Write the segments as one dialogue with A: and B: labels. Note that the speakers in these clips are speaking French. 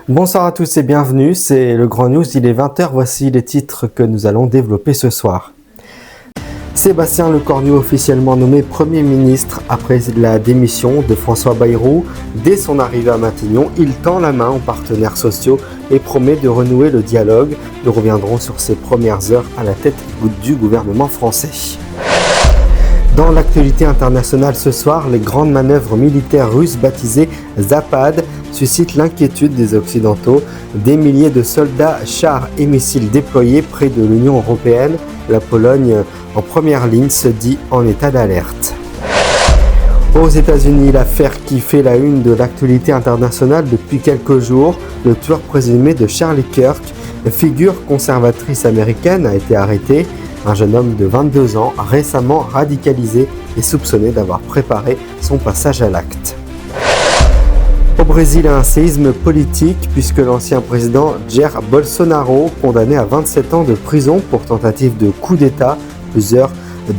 A: Bonsoir à tous et bienvenue, c'est le Grand News, il est 20h, voici les titres que nous allons développer ce soir. Sébastien Lecornu officiellement nommé Premier ministre après la démission de François Bayrou. Dès son arrivée à Matignon, il tend la main aux partenaires sociaux et promet de renouer le dialogue. Nous reviendrons sur ses premières heures à la tête du gouvernement français. Dans l'actualité internationale ce soir, les grandes manœuvres militaires russes baptisées Zapad suscitent l'inquiétude des Occidentaux. Des milliers de soldats, chars et missiles déployés près de l'Union européenne. La Pologne, en première ligne, se dit en état d'alerte. Aux États-Unis, l'affaire qui fait la une de l'actualité internationale depuis quelques jours, le tueur présumé de Charlie Kirk, figure conservatrice américaine, a été arrêté. Un jeune homme de 22 ans, récemment radicalisé et soupçonné d'avoir préparé son passage à l'acte. Au Brésil, un séisme politique puisque l'ancien président Jair Bolsonaro, condamné à 27 ans de prison pour tentative de coup d'État, plusieurs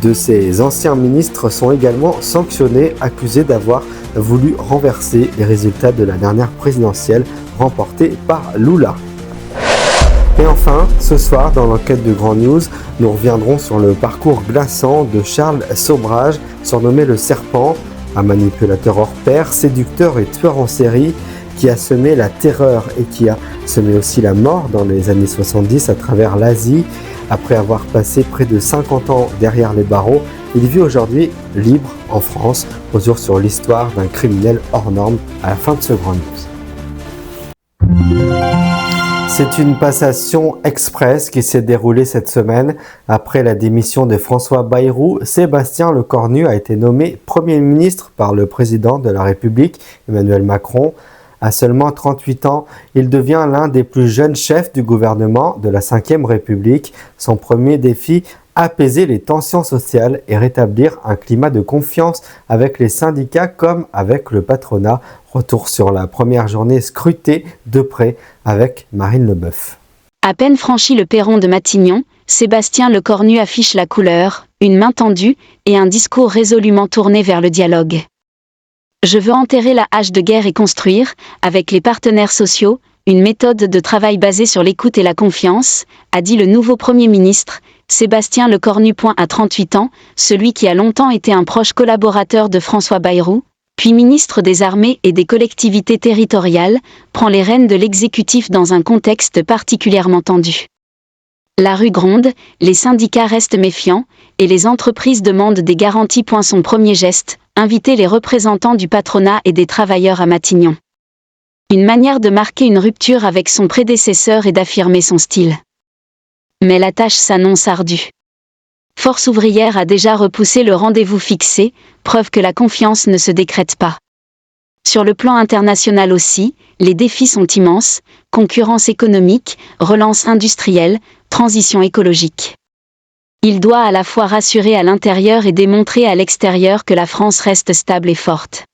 A: de ses anciens ministres sont également sanctionnés, accusés d'avoir voulu renverser les résultats de la dernière présidentielle remportée par Lula. Et enfin, ce soir, dans l'enquête de Grand News, nous reviendrons sur le parcours glaçant de Charles Sobrage, surnommé le Serpent, un manipulateur hors pair, séducteur et tueur en série qui a semé la terreur et qui a semé aussi la mort dans les années 70 à travers l'Asie. Après avoir passé près de 50 ans derrière les barreaux, il vit aujourd'hui libre en France. Retour sur l'histoire d'un criminel hors norme à la fin de ce Grand News. C'est une passation express qui s'est déroulée cette semaine. Après la démission de François Bayrou, Sébastien Lecornu a été nommé Premier ministre par le président de la République, Emmanuel Macron. À seulement 38 ans, il devient l'un des plus jeunes chefs du gouvernement de la Ve République. Son premier défi, apaiser les tensions sociales et rétablir un climat de confiance avec les syndicats comme avec le patronat. Retour sur la première journée scrutée de près avec Marine Leboeuf.
B: À peine franchi le perron de Matignon, Sébastien Lecornu affiche la couleur, une main tendue et un discours résolument tourné vers le dialogue. Je veux enterrer la hache de guerre et construire, avec les partenaires sociaux, une méthode de travail basée sur l'écoute et la confiance, a dit le nouveau Premier ministre, Sébastien Lecornu. À 38 ans, celui qui a longtemps été un proche collaborateur de François Bayrou, puis ministre des Armées et des collectivités territoriales, prend les rênes de l'exécutif dans un contexte particulièrement tendu. La rue gronde, les syndicats restent méfiants, et les entreprises demandent des garanties. Son premier geste, inviter les représentants du patronat et des travailleurs à Matignon. Une manière de marquer une rupture avec son prédécesseur et d'affirmer son style. Mais la tâche s'annonce ardue. Force ouvrière a déjà repoussé le rendez-vous fixé, preuve que la confiance ne se décrète pas. Sur le plan international aussi, les défis sont immenses, concurrence économique, relance industrielle, transition écologique. Il doit à la fois rassurer à l'intérieur et démontrer à l'extérieur que la France reste stable et forte.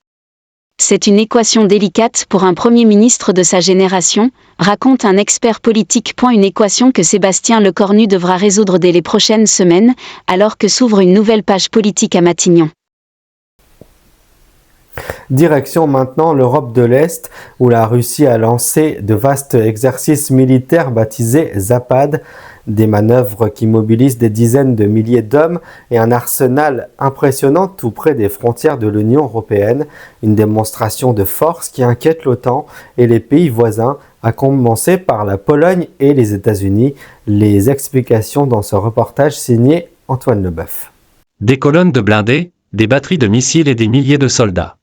B: C'est une équation délicate pour un Premier ministre de sa génération, raconte un expert politique. Une équation que Sébastien Lecornu devra résoudre dès les prochaines semaines, alors que s'ouvre une nouvelle page politique à Matignon.
A: Direction maintenant l'Europe de l'Est, où la Russie a lancé de vastes exercices militaires baptisés Zapad, des manœuvres qui mobilisent des dizaines de milliers d'hommes et un arsenal impressionnant tout près des frontières de l'Union européenne, une démonstration de force qui inquiète l'OTAN et les pays voisins, à commencer par la Pologne et les États-Unis. Les explications dans ce reportage signé Antoine Leboeuf.
C: Des colonnes de blindés, des batteries de missiles et des milliers de soldats.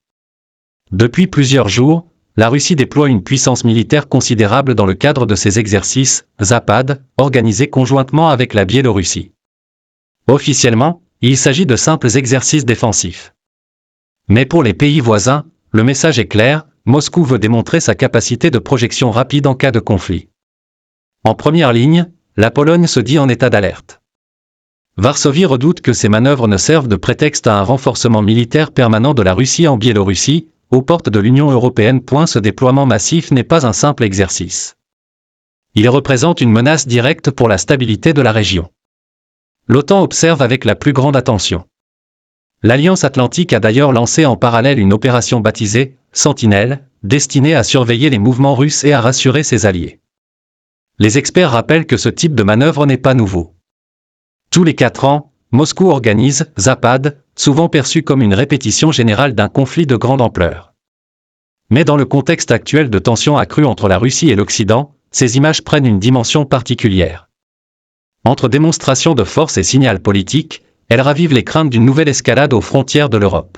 C: Depuis plusieurs jours, la Russie déploie une puissance militaire considérable dans le cadre de ses exercices Zapad, organisés conjointement avec la Biélorussie. Officiellement, il s'agit de simples exercices défensifs. Mais pour les pays voisins, le message est clair, Moscou veut démontrer sa capacité de projection rapide en cas de conflit. En première ligne, la Pologne se dit en état d'alerte. Varsovie redoute que ces manœuvres ne servent de prétexte à un renforcement militaire permanent de la Russie en Biélorussie, aux portes de l'Union européenne. Ce déploiement massif n'est pas un simple exercice. Il représente une menace directe pour la stabilité de la région. L'OTAN observe avec la plus grande attention. L'Alliance Atlantique a d'ailleurs lancé en parallèle une opération baptisée « Sentinelle », destinée à surveiller les mouvements russes et à rassurer ses alliés. Les experts rappellent que ce type de manœuvre n'est pas nouveau. Tous les 4 ans, Moscou organise Zapad, souvent perçu comme une répétition générale d'un conflit de grande ampleur. Mais dans le contexte actuel de tensions accrues entre la Russie et l'Occident, ces images prennent une dimension particulière. Entre démonstration de force et signal politique, elles ravivent les craintes d'une nouvelle escalade aux frontières de l'Europe.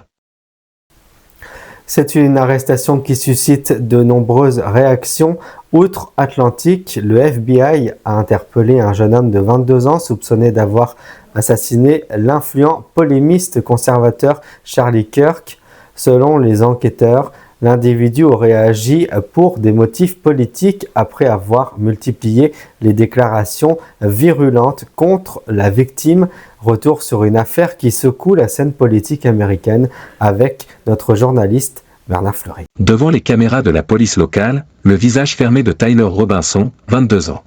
A: C'est une arrestation qui suscite de nombreuses réactions. Outre-Atlantique, le FBI a interpellé un jeune homme de 22 ans soupçonné d'avoir assassiné l'influent polémiste conservateur Charlie Kirk. Selon les enquêteurs, l'individu aurait agi pour des motifs politiques après avoir multiplié les déclarations virulentes contre la victime. Retour sur une affaire qui secoue la scène politique américaine avec notre journaliste Bernard Fleury.
D: Devant les caméras de la police locale, le visage fermé de Tyler Robinson, 22 ans.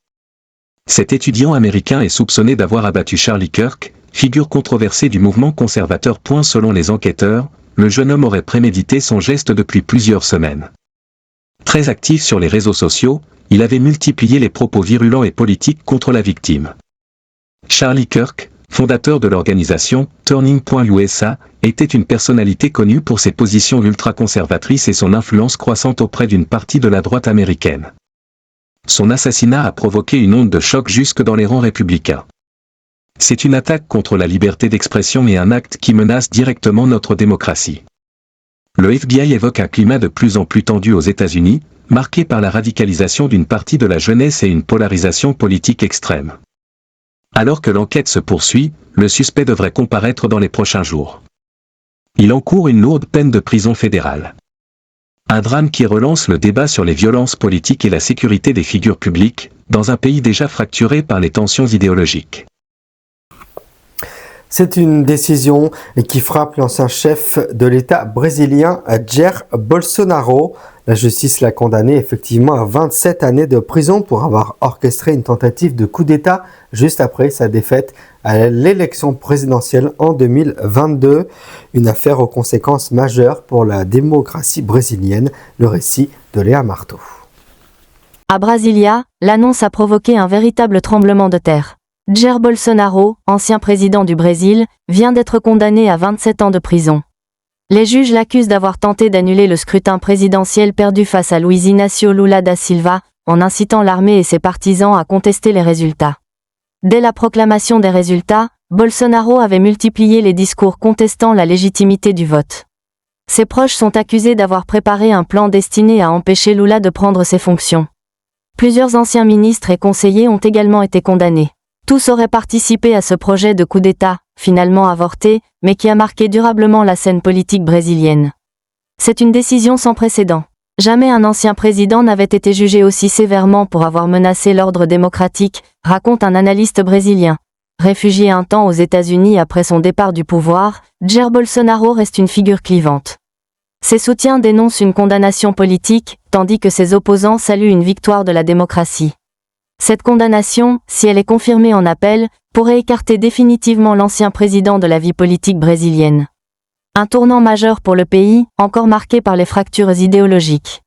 D: Cet étudiant américain est soupçonné d'avoir abattu Charlie Kirk, figure controversée du mouvement conservateur. Selon les enquêteurs, le jeune homme aurait prémédité son geste depuis plusieurs semaines. Très actif sur les réseaux sociaux, il avait multiplié les propos virulents et politiques contre la victime. Charlie Kirk, fondateur de l'organisation Turning Point USA, était une personnalité connue pour ses positions ultra-conservatrices et son influence croissante auprès d'une partie de la droite américaine. Son assassinat a provoqué une onde de choc jusque dans les rangs républicains. C'est une attaque contre la liberté d'expression et un acte qui menace directement notre démocratie. Le FBI évoque un climat de plus en plus tendu aux États-Unis, marqué par la radicalisation d'une partie de la jeunesse et une polarisation politique extrême. Alors que l'enquête se poursuit, le suspect devrait comparaître dans les prochains jours. Il encourt une lourde peine de prison fédérale. Un drame qui relance le débat sur les violences politiques et la sécurité des figures publiques, dans un pays déjà fracturé par les tensions idéologiques.
A: C'est une décision qui frappe l'ancien chef de l'État brésilien Jair Bolsonaro. La justice l'a condamné effectivement à 27 années de prison pour avoir orchestré une tentative de coup d'État juste après sa défaite à l'élection présidentielle en 2022. Une affaire aux conséquences majeures pour la démocratie brésilienne. Le récit de Léa Marteau.
E: À Brasilia, l'annonce a provoqué un véritable tremblement de terre. Jair Bolsonaro, ancien président du Brésil, vient d'être condamné à 27 ans de prison. Les juges l'accusent d'avoir tenté d'annuler le scrutin présidentiel perdu face à Luiz Inácio Lula da Silva, en incitant l'armée et ses partisans à contester les résultats. Dès la proclamation des résultats, Bolsonaro avait multiplié les discours contestant la légitimité du vote. Ses proches sont accusés d'avoir préparé un plan destiné à empêcher Lula de prendre ses fonctions. Plusieurs anciens ministres et conseillers ont également été condamnés. Tous auraient participé à ce projet de coup d'État, finalement avorté, mais qui a marqué durablement la scène politique brésilienne. C'est une décision sans précédent. Jamais un ancien président n'avait été jugé aussi sévèrement pour avoir menacé l'ordre démocratique, raconte un analyste brésilien. Réfugié un temps aux États-Unis après son départ du pouvoir, Jair Bolsonaro reste une figure clivante. Ses soutiens dénoncent une condamnation politique, tandis que ses opposants saluent une victoire de la démocratie. Cette condamnation, si elle est confirmée en appel, pourrait écarter définitivement l'ancien président de la vie politique brésilienne. Un tournant majeur pour le pays, encore marqué par les fractures idéologiques.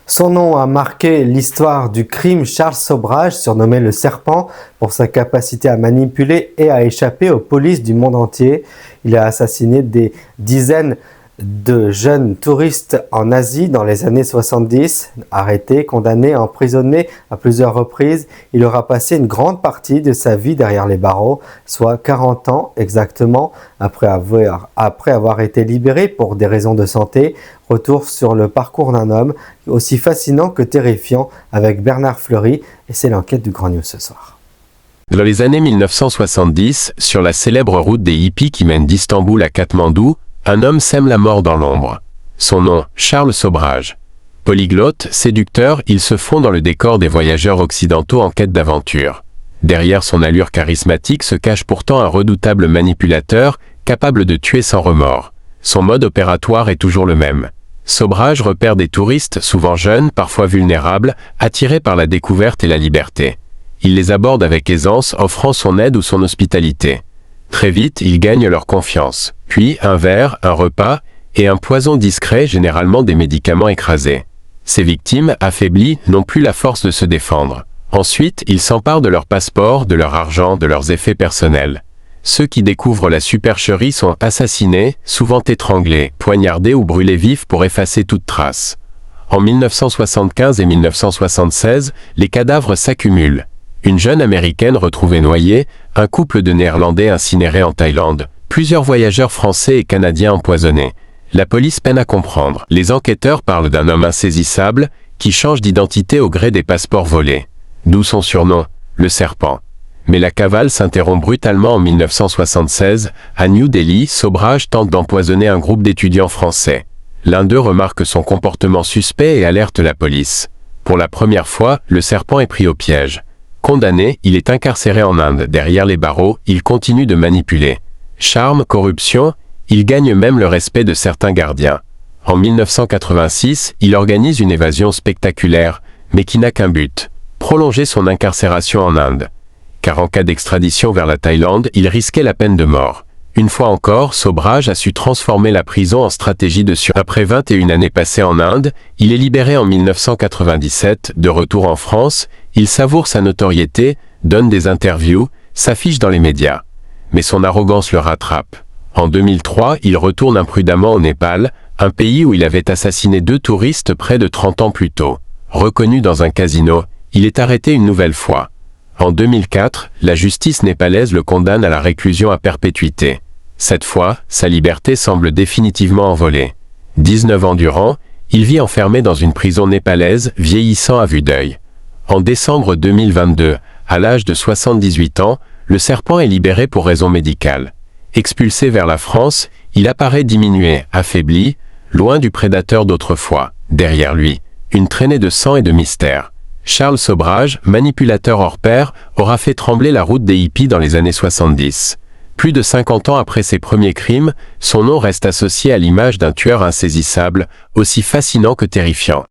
A: Son nom a marqué l'histoire du crime. Charles Sobhraj, surnommé le Serpent, pour sa capacité à manipuler et à échapper aux polices du monde entier. Il a assassiné des dizaines de jeunes touristes en Asie dans les années 70, arrêté, condamné, emprisonné à plusieurs reprises. Il aura passé une grande partie de sa vie derrière les barreaux, soit 40 ans exactement, après avoir été libéré pour des raisons de santé. Retour sur le parcours d'un homme aussi fascinant que terrifiant avec Bernard Fleury, et c'est l'enquête du Grand News ce soir.
F: Dans les années 1970, sur la célèbre route des hippies qui mène d'Istanbul à Katmandou, un homme sème la mort dans l'ombre. Son nom, Charles Sobhraj. Polyglotte, séducteur, il se fond dans le décor des voyageurs occidentaux en quête d'aventure. Derrière son allure charismatique se cache pourtant un redoutable manipulateur, capable de tuer sans remords. Son mode opératoire est toujours le même. Sobhraj repère des touristes, souvent jeunes, parfois vulnérables, attirés par la découverte et la liberté. Il les aborde avec aisance, offrant son aide ou son hospitalité. Très vite, il gagne leur confiance. Puis, un verre, un repas, et un poison discret, généralement des médicaments écrasés. Ces victimes, affaiblies, n'ont plus la force de se défendre. Ensuite, ils s'emparent de leur passeport, de leur argent, de leurs effets personnels. Ceux qui découvrent la supercherie sont assassinés, souvent étranglés, poignardés ou brûlés vifs pour effacer toute trace. En 1975 et 1976, les cadavres s'accumulent. Une jeune Américaine retrouvée noyée, un couple de Néerlandais incinérés en Thaïlande, plusieurs voyageurs français et canadiens empoisonnés. La police peine à comprendre. Les enquêteurs parlent d'un homme insaisissable, qui change d'identité au gré des passeports volés. D'où son surnom, le serpent. Mais la cavale s'interrompt brutalement en 1976. À New Delhi, Sobhraj tente d'empoisonner un groupe d'étudiants français. L'un d'eux remarque son comportement suspect et alerte la police. Pour la première fois, le serpent est pris au piège. Condamné, il est incarcéré en Inde. Derrière les barreaux, il continue de manipuler. Charme, corruption, il gagne même le respect de certains gardiens. En 1986, il organise une évasion spectaculaire, mais qui n'a qu'un but, prolonger son incarcération en Inde. Car en cas d'extradition vers la Thaïlande, il risquait la peine de mort. Une fois encore, Sobhraj a su transformer la prison en stratégie de survie. Après 21 années passées en Inde, il est libéré en 1997, de retour en France, il savoure sa notoriété, donne des interviews, s'affiche dans les médias. Mais son arrogance le rattrape. En 2003, il retourne imprudemment au Népal, un pays où il avait assassiné 2 touristes près de 30 ans plus tôt. Reconnu dans un casino, il est arrêté une nouvelle fois. En 2004, la justice népalaise le condamne à la réclusion à perpétuité. Cette fois, sa liberté semble définitivement envolée. 19 ans durant, il vit enfermé dans une prison népalaise, vieillissant à vue d'œil. En décembre 2022, à l'âge de 78 ans, le serpent est libéré pour raison médicale. Expulsé vers la France, il apparaît diminué, affaibli, loin du prédateur d'autrefois. Derrière lui, une traînée de sang et de mystère. Charles Sobhraj, manipulateur hors pair, aura fait trembler la route des hippies dans les années 70. Plus de 50 ans après ses premiers crimes, son nom reste associé à l'image d'un tueur insaisissable, aussi fascinant que terrifiant.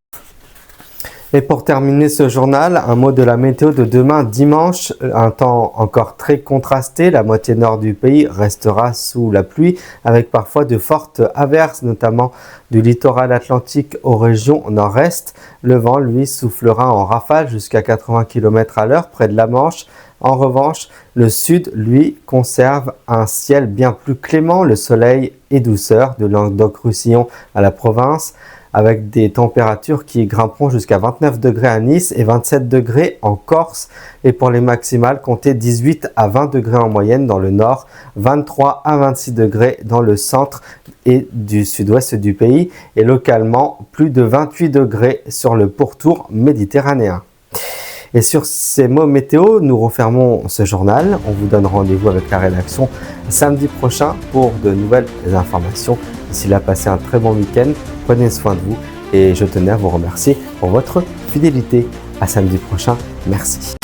A: Et pour terminer ce journal, un mot de la météo de demain dimanche. Un temps encore très contrasté. La moitié nord du pays restera sous la pluie avec parfois de fortes averses, notamment du littoral atlantique aux régions nord-est. Le vent, lui, soufflera en rafale jusqu'à 80 km/h près de la Manche. En revanche, le sud, lui, conserve un ciel bien plus clément, le soleil et douceur de Languedoc-Roussillon à la province, avec des températures qui grimperont jusqu'à 29 degrés à Nice et 27 degrés en Corse. Et pour les maximales, comptez 18 à 20 degrés en moyenne dans le nord, 23 à 26 degrés dans le centre et du sud-ouest du pays, et localement plus de 28 degrés sur le pourtour méditerranéen. Et sur ces mots météo, nous refermons ce journal. On vous donne rendez-vous avec la rédaction samedi prochain pour de nouvelles informations. D'ici là, passez un très bon week-end, prenez soin de vous et je tenais à vous remercier pour votre fidélité. À samedi prochain, merci.